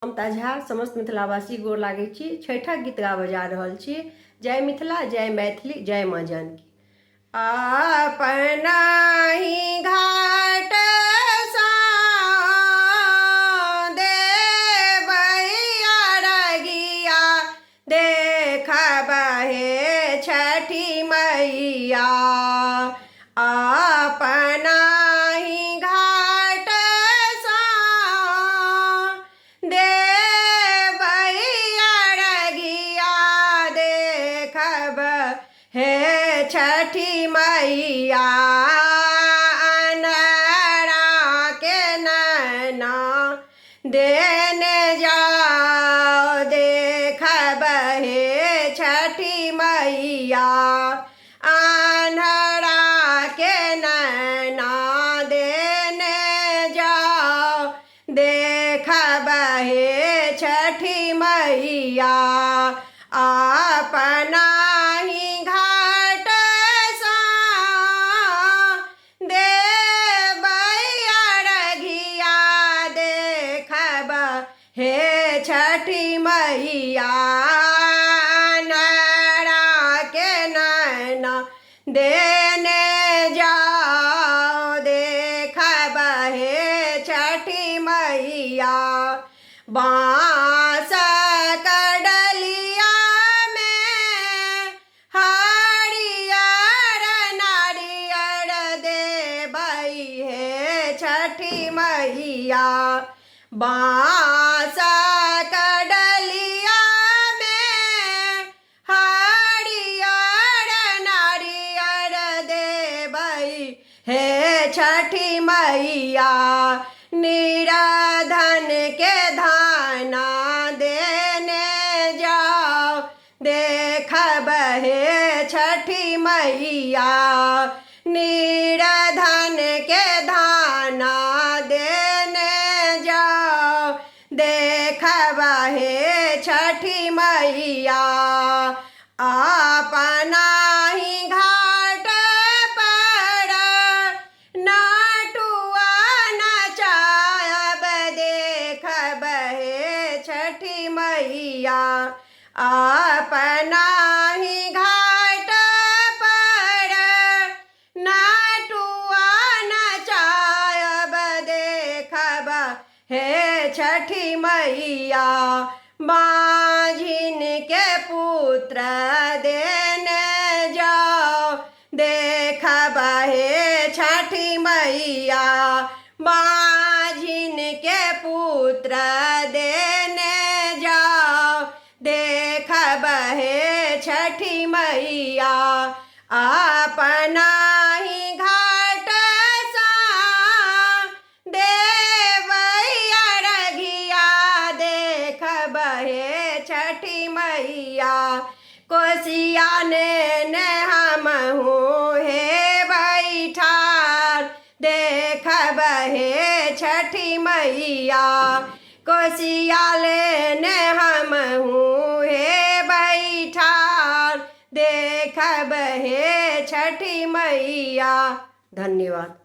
ममता झा समस्त मिथिलावासी गोर लागै छी। छठिक गीत गाबऽ जा रहल छी। जय मिथिला, जय मैथिली, जय माँ जानकी। अपना ही घाट सा देबै अरगिया, देखबै छठी मैया। अपना ही घाट सा देबै अरगिया, देखबै छठी मैया। अन्हरा के नैना देने जाओ, देखबै छठी मैया। अन्हरा के नैना देने जाओ, देखबै छठी मैया। अपना ही घाट सा देबै अरगिया, देखबै छठी मैया। अन्हरा के नैना देने जाओ, देखबै छठी मैया। बाँस कड़लिया में हरियर नारियर देबै छठी मैया। बाँस कड़लिया में हरियर नारियर देबै छठी मैया। निराधन के धाना देने जाओ, देखबै छठी मैया। निराधन के धाना देने जाओ, देखबै छठी मैया। अपना ही घाट पर नाटुआ नचायब, देखबै छठी मैया। अपना ही घाट पर नाटुआ नचायब, देखबै छठी मैया। माझिन के पुत्र देने जाओ, देखबै छठी मैया। माझिन के पुत्र देने जाओ, देखबै छठी मैया। अपना ही घाट सा देबै अरगिया, देखबै छठी मैया। कोसिया ने हमहू हे बैठार, देखबै छठी मैया। कोसिया ने हमहू हे बैठार, देखबै छठी मैया। धन्यवाद।